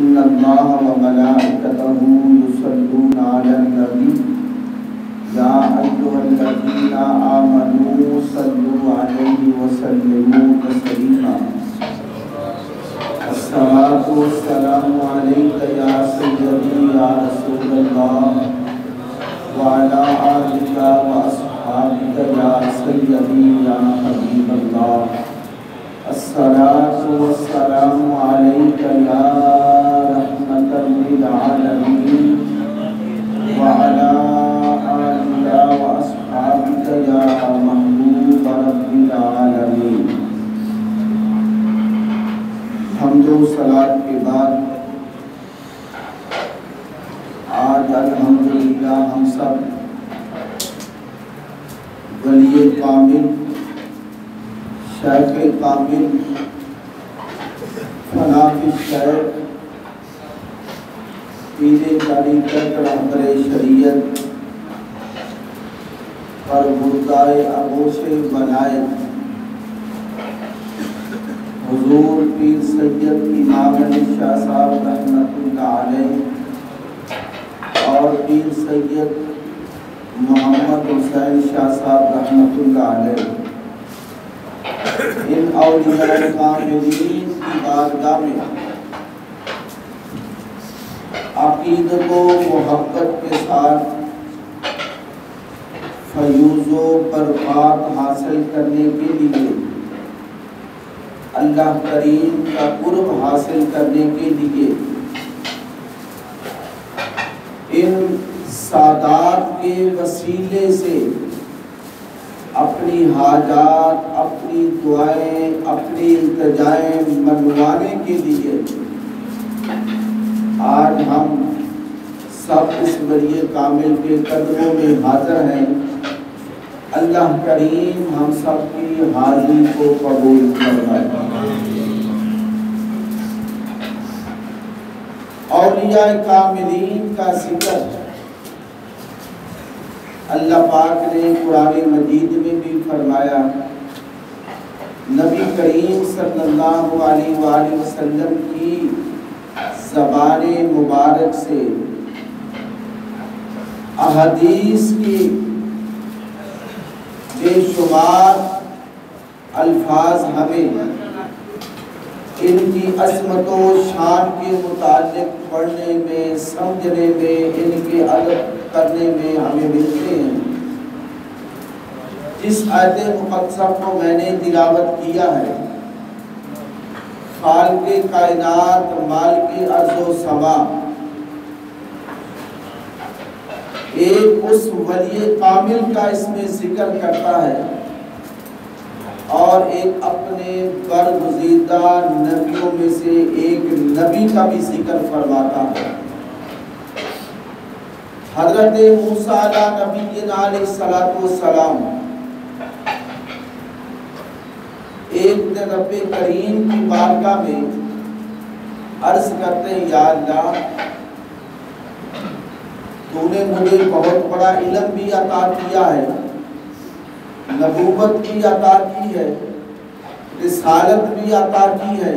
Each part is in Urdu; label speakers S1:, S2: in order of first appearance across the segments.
S1: إن الله وملائكته يصلون على النبي يا أيها الذين آمنوا صلوا عليه وسلموا تسليما الصلاة والسلام عليك يا سيدي يا رسول الله وعلى آلك وأصحابك يا سيدي يا حبيب الله الصلاة والسلام عليك يا رحمة للعالمين وعلى آلك وأصحابك يا محبوب رب العالمين. حمد و صلاة کے بعد آج الحمدللہ ہم سب ولی کامل شیخ کامل فناف شیخ پیر طریقت رہبر شریعت پر بردائے آغوش ولایت حضور پیر سید امام علی شاہ صاحب رحمۃ اللہ علیہ اور پیر سید محمد حسین شاہ صاحب رحمۃ اللہ علیہ ان اولیاء کاملین کی بارگاہ میں عقیدت و محبت کے ساتھ فیوز و برکات حاصل کرنے کے لیے اللہ کریم کا قرب حاصل کرنے کے لیے ان سادات کے وسیلے سے اپنی حاجات، اپنی دعائیں، اپنی التجائیں منوانے کے لیے آج ہم سب اس ولی کامل کے قدموں میں حاضر ہیں. اللہ کریم ہم سب کی حاضری کو قبول فرمائے. اولیاء کاملین کا ذکر اللہ پاک نے قرآن مجید میں بھی فرمایا. نبی کریم صلی اللہ علیہ وآلہ وسلم کی زبان مبارک سے احادیث کی بے شمار الفاظ ہمیں ان کی عظمت و شان کے متعلق پڑھنے میں، سمجھنے میں، ان کے ادب کرنے میں ہمیں ملتے ہیں. جس آیت مقدسہ کو میں نے تلاوت کیا ہے، خالق کائنات مالک ارض و سما، ایک اس ولی کامل کا اس میں ذکر کرتا ہے اور ایک اپنے برگزیدہ نبیوں میں سے ایک نبی کا بھی ذکر فرماتا ہے. حضرت موسیٰ علیہ نبی علیہ السلام ایک دن رب کریم کی بارگاہ میں عرض کرتے ہیں، یا اللہ تو نے مجھے بہت بڑا علم بھی عطا کیا ہے، نبوت بھی عطا کی ہے، رسالت بھی عطا کی ہے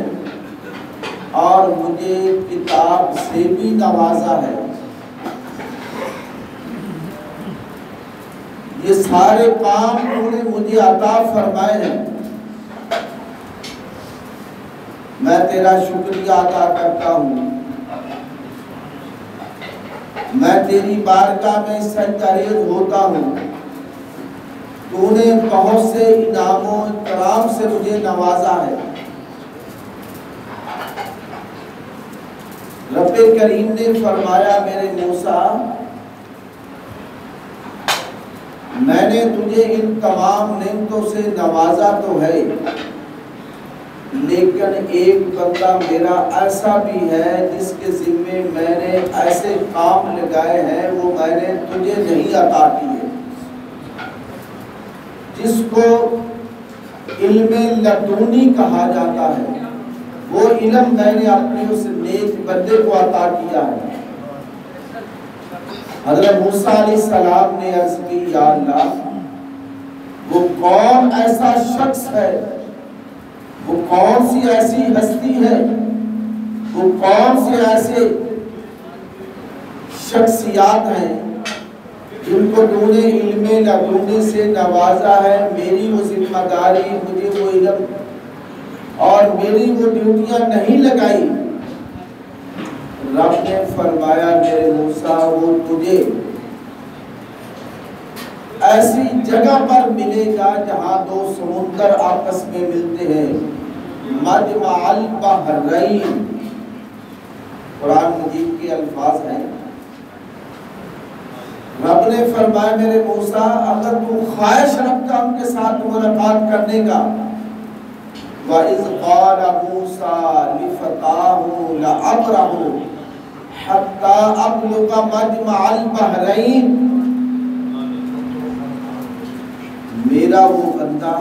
S1: اور مجھے کتاب سے بھی نوازا ہے. یہ سارے کام انہوں نے مجھے عطا فرمائے ہیں، میں تیرا شکریہ ادا کرتا ہوں. میں تیری بارگاہ میں سجدہ ہوتا ہوں. تو نے بہت سے انعام و اکرام سے مجھے نوازا ہے. رب کریم نے فرمایا، میرے موسیٰ میں نے تجھے ان تمام نعمتوں سے نوازا تو ہے، لیکن ایک بندہ میرا ایسا بھی ہے جس کے ذمے میں نے ایسے کام لگائے ہیں وہ میں نے تجھے نہیں عطا کیے، جس کو علم لدنی کہا جاتا ہے. وہ علم میں نے اپنے اس نیک بندے کو عطا کیا ہے. حضرت موسیٰ علیہ السلام نے عرض کی، یا اللہ وہ کون ایسا شخص ہے، وہ کون سی ایسی ہستی ہے وہ کون سے ایسے شخصیات ہیں جن کو تو نے علم لدنی سے نوازا ہے. میری وہ ذمہ داری، مجھے وہ علم اور میری وہ ڈیوٹیاں نہیں لگائی. رب نے فرمایا میرے موسیٰ وہ تجھے ایسی جگہ پر ملے گا جہاں دو سمندر آپس میں ملتے ہیں. مجمع البحرین قرآن مجید کے الفاظ ہیں. رب نے فرمایا میرے موسیٰ اگر تو خواہش رکھتا ان کے ساتھ ملاقات کرنے کا، وَإِذْ قَالَ مُوسَىٰ لِفَتَاهُ لَأَبْرَحُ حَتَّىٰ أَبْلُغَ مَجْمَعَ الْبَحْرَيْنِ، میرا وہ بندہ،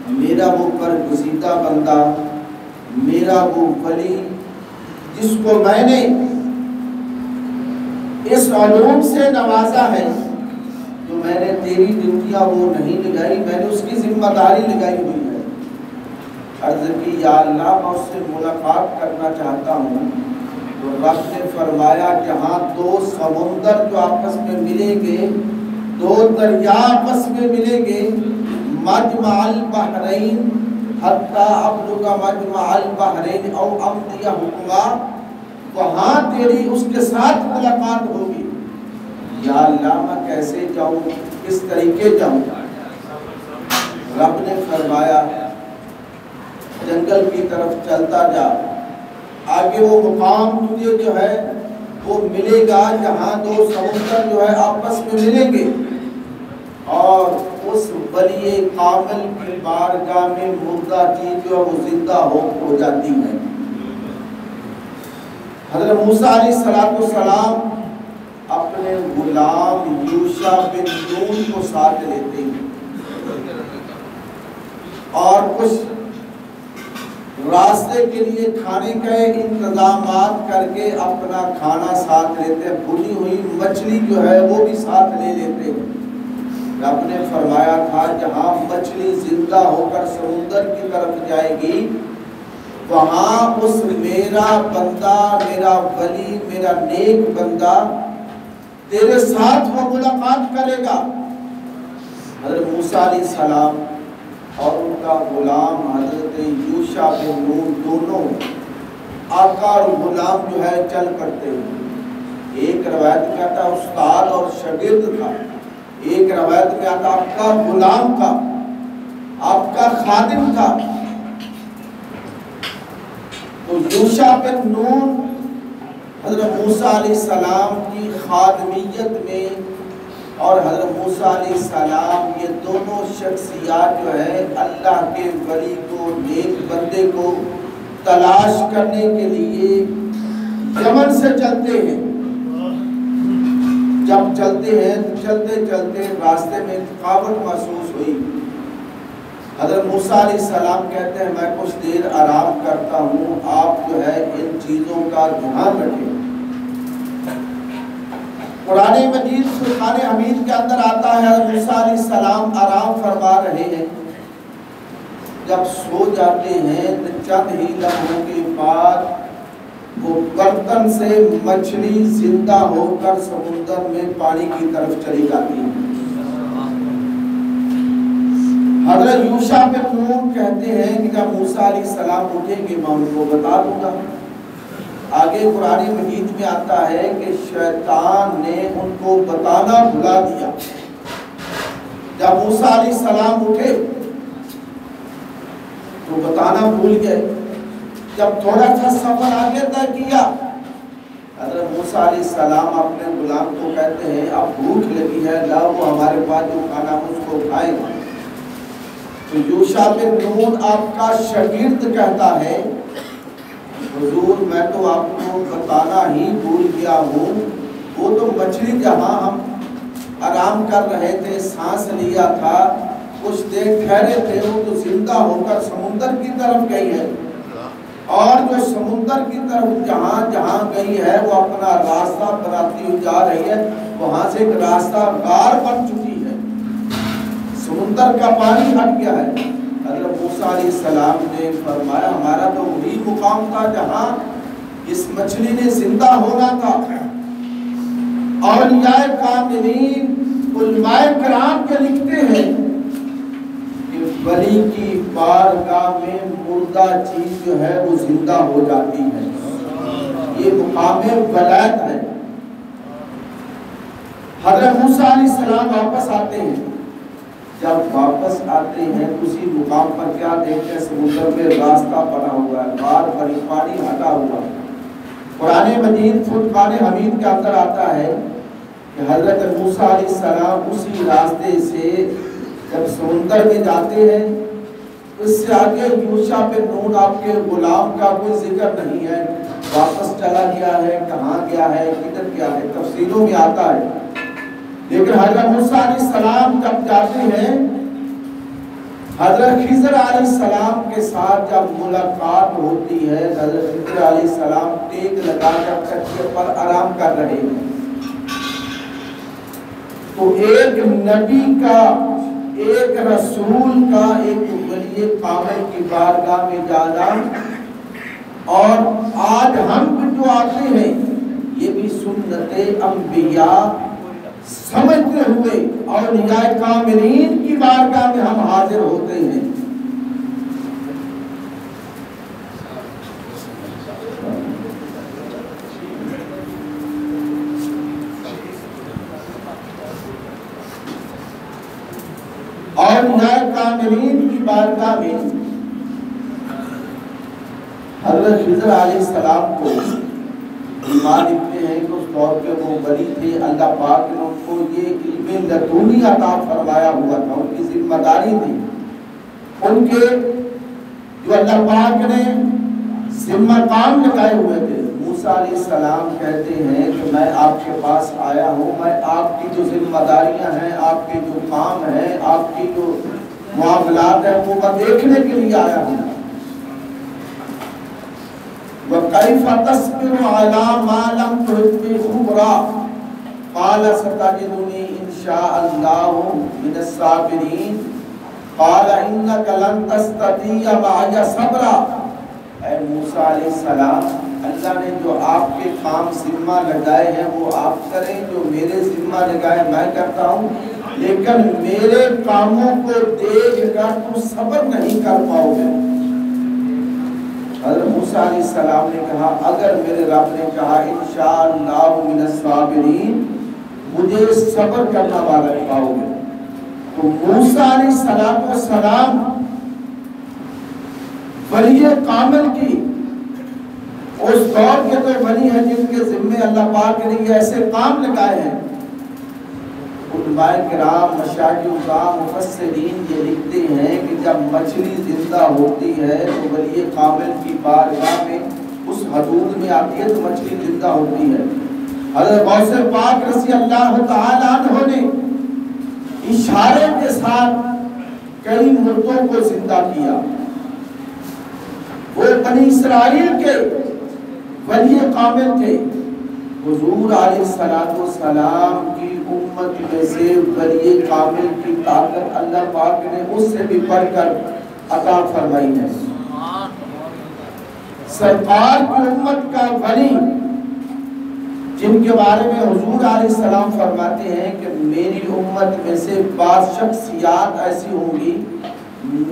S1: میرا وہ برگزیدہ بندہ، میرا وہ ولی جس کو میں نے اس علوم سے نوازا ہے، تو میں نے تیری ڈیوٹیاں وہ نہیں لگائی، میں نے اس کی ذمہ داری لگائی ہوئی ہے. عرض کی یا اللہ میں اس سے ملاقات کرنا چاہتا ہوں. تو رب نے فرمایا جہاں دو سمندر جو آپس میں ملیں گے، دو دریا آپس میں ملیں گے، مجمع البحرین حتی ابلغ مجمع البحرین او امضی حکما، وہاں تیری اس کے ساتھ ملاقات ہوگی. یا اللہ میں کیسے جاؤں، کس طریقے جاؤں؟ رب نے فرمایا جنگل کی طرف چلتا جا، آگے وہ مقام تجھے جو ہے وہ ملے گا جہاں دو سمندر جو ہے آپس میں ملیں گے، اور اس ولی کامل کی بارگاہ میں مردہ چیز جو ہے وہ زندہ ہو جاتی ہے. حضرت موسیٰ علیہ السلام اپنے غلام یوشع بن نون کو ساتھ لیتے ہیں اور کچھ راستے کے لیے کھانے کے انتظامات کر کے اپنا کھانا ساتھ لیتے ہیں. بھنی ہوئی مچھلی جو ہے وہ بھی ساتھ لے لیتے ہیں. رب نے فرمایا تھا جہاں مچھلی زندہ ہو کر سمندر کی طرف جائے گی، وہاں اس میرا بندہ، میرا ولی، میرا نیک بندہ تیرے ساتھ وہ ملاقات کرے گا. حضرت موسیٰ علیہ السلام اور ان کا غلام حضرت یوشع بن نون دونوں آقا اور غلام جو ہے چل پڑتے ہیں. ایک روایت میں آتا استاد اور شاگرد کا، ایک روایت میں آتا آپ کا غلام کا، آپ کا خادم کا. تو یوشع بن نون حضرت موسیٰ علیہ السلام کی خادمیت میں اور حضرت موسیٰ علیہ السلام یہ دونوں شخصیات جو ہے اللہ کے ولی کو، نیک بندے کو تلاش کرنے کے لیے یمن سے چلتے ہیں. جب چلتے ہیں چلتے چلتے راستے میں تھکاوٹ محسوس ہوئی. حضرت موسیٰ علیہ السلام کہتے ہیں میں کچھ دیر آرام کرتا ہوں، آپ جو ہے ان چیزوں کا دھیان رکھیں. قرآن مجید فرقان حمید کے اندر آتا ہے حضرت موسیٰ علیہ السلام آرام فرما رہے ہیں. جب سو جاتے ہیں تو چند ہی لمحوں کے بعد وہ برتن سے مچھلی زندہ ہو کر سمندر میں پانی کی طرف چلی جاتی ہے. حضرت یوشع بن نون کہتے ہیں کہ جب موسیٰ علیہ السلام اٹھیں گے میں ان کو بتا دوں گا. آگے قرآن مجید میں آتا ہے کہ شیطان نے ان کو بتانا بھلا دیا. جب موسیٰ علیہ السلام اٹھے تو بتانا بھول گئے. جب تھوڑا سا سفر آگے طے کیا، حضرت موسیٰ علیہ السلام اپنے غلام کو کہتے ہیں اب بھوک لگی ہے، لاؤ وہ ہمارے پاس جو کھانا اس کو کھائیں. تو یوشع بن نون آپ کا شاگرد کہتا ہے حضور میں تو آپ کو بتانا ہی بھول گیا ہوں، وہ تو مچھلی جہاں ہم آرام کر رہے تھے، سانس لیا تھا، کچھ دیر ٹھہرے تھے، وہ تو زندہ ہو کر سمندر کی طرف گئی ہے، اور جو سمندر کی طرف جہاں جہاں گئی ہے وہ اپنا راستہ بناتی ہوئی جا رہی ہے. وہاں سے ایک راستہ غار بن چکی ہے، سمندر کا پانی ہٹ گیا ہے. حضرت موسیٰ علیہ السلام نے فرمایا ہمارا تو وہی مقام تھا جہاں اس مچھلی نے زندہ ہونا تھا۔ اولیاء کاملین علماء کرام کے لکھتے ہیں کہ ولی کی بارگاہ میں مردہ چیز جو ہے وہ زندہ ہو جاتی ہے، یہ مقام ولایت ہے۔ حضرت موسیٰ علیہ السلام واپس آتے ہیں، جب واپس آتے ہیں اسی مقام پر کیا دیکھتے ہیں؟ سمندر میں راستہ بنا ہوا ہے، بار بری پانی ہٹا ہوا ہے۔ قرآن مجید فرقان حمید کے اندر آتا ہے کہ حضرت موسیٰ علیہ السلام اسی راستے سے جب سمندر میں جاتے ہیں، اس سے آگے یوشع بن نون آپ کے غلام کا کوئی ذکر نہیں ہے، واپس چلا گیا ہے، کہاں گیا ہے، کدھر گیا ہے، تفسیروں میں آتا ہے۔ لیکن حضرت موسیٰ علیہ السلام جب جاتے ہیں، حضرت خضر علیہ السلام کے ساتھ جب ملاقات ہوتی ہے، حضرت خضر علیہ السلام ٹیک لگا کر تکیے پر آرام کر رہے ہیں، تو ایک نبی کا، ایک رسول کا، ایک ولی کامل کی بارگاہ میں جانا، اور آج ہم جو آتے ہیں یہ بھی سنت انبیاء سمجھتے ہوئے اولیاء کاملین کی بارگاہ میں ہم حاضر ہوتے ہیں۔ اولیاء کاملین کی بارگاہ میں حضرت خضر علیہ السلام کو ایمان لکھتے ہیں کہ اس دور کے وہ ولی تھے، اللہ پاک نے ان کو یہ علم لدنی عطا فرمایا ہوا تھا، ان کی ذمہ داری تھی، ان کے جو اللہ پاک نے ذمہ کام لگائے ہوئے تھے۔ موسیٰ علیہ السلام کہتے ہیں کہ میں آپ کے پاس آیا ہوں، میں آپ کی جو ذمہ داریاں ہیں، آپ کے جو کام ہیں، آپ کی جو معاملات ہیں، وہ میں دیکھنے کے لیے آیا ہوں۔ وَكَيْفَ تَصْبِرُ عَلَى مَا لَمْ تُحِطْ بِهِ خُبْرًا قَالَ سَتَجِدُنِي إِنْ شَاءَ اللَّهُ مِنَ الصَّابِرِينَ قَالَ إِنَّكَ لَن تَسْتَطِيعَ مَعِيَ صَبْرًا۔ اے موسیٰ علیہ السلام، اللہ نے جو آپ کے کام ذمہ لگائے ہیں وہ آپ کریں، جو میرے ذمہ لگائے میں کرتا ہوں، لیکن میرے کاموں کو دیکھ کر تم صبر نہیں کر پاؤ گے۔ حضرت موسیٰ علیہ السلام نے کہا اگر میرے رب نے کہا انشاءاللہ من الصابرین، مجھے صبر کرنا والا پاؤ گے۔ تو موسیٰ علیہ السلام ولی کامل کی اس دور کے تو ولی ہیں جن کے ذمہ اللہ پاک نے یہ ایسے کام لگائے ہیں۔ علماء کرام، مشایخ کرام، مفسرین یہ لکھتے ہیں کہ جب مچھلی زندہ ہوتی ہے تو ولی کامل کی بارگاہ میں اس حدود میں آتی ہے تو مچھلی زندہ ہوتی ہے۔ حضرت غوث پاک رضی اللہ تعالی عنہ نے اشارے کے ساتھ کئی مردوں کو زندہ کیا۔ وہ بنی اسرائیل کے ولی کامل تھے۔ حضور علیہ السلام کی امت میں سے ولی کامل کی طاقت اللہ پاک نے اس سے بھی بڑھ کر عطا فرمائی ہے۔ سرکار کی امت کا ولی جن کے بارے میں حضور علیہ السلام فرماتے ہیں کہ میری امت میں سے بعض شخصیات ایسی ہوں گی،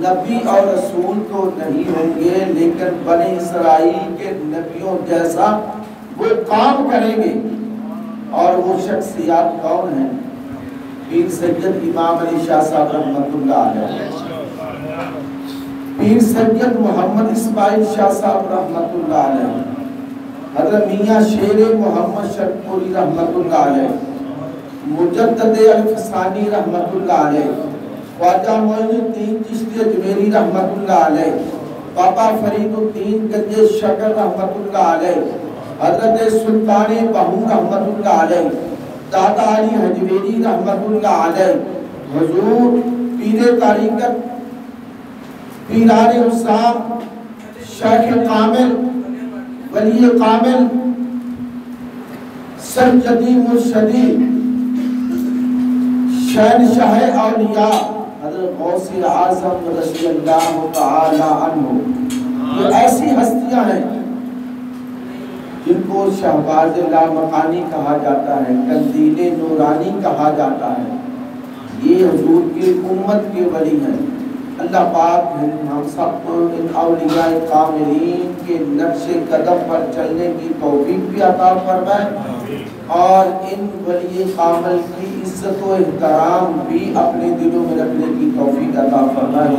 S1: نبی اور رسول تو نہیں ہوں گے لیکن بنی اسرائیل کے نبیوں جیسا وہ کام کریں گے۔ اور وہ شخصیات کون ہیں؟ پیر سید امام علی شاہ صاحب رحمت اللہ علیہ، پیر سید محمد اسماعیل شاہ صاحب رحمت اللہ علیہ، حضرت میاں شیر محمد شرپوری رحمت اللہ علیہ، مجدد الفسانی رحمت اللہ علیہ، خواجہ معین الدین چشتی اجمیری رحمت اللہ علیہ، بابا فرید الدین گنج شکر رحمت اللہ علیہ، حضرت سلطان بہو رحمت اللہ علیہ، دادا علی حجویری رحمت اللہ علیہ، حضور پیر طریقت پیران حسام شیخ کامل ولی کامل سجدی مرشدی شہنشاہ اولیاء حضرت غوث اعظم رضی اللہ تعالی عنہ، یہ ایسی ہستیاں ہیں جن کو شہباز لامکانی کہا جاتا ہے، قندیل نورانی کہا جاتا ہے، یہ حضور کی امت کے ولی ہیں۔ اللہ پاک ہم سب کو ان اولیاء کاملین کے نقش قدم پر چلنے کی توفیق بھی عطا فرمائے اور ان ولی کامل کی عزت و احترام بھی اپنے دلوں میں رکھنے کی توفیق عطا فرمائے۔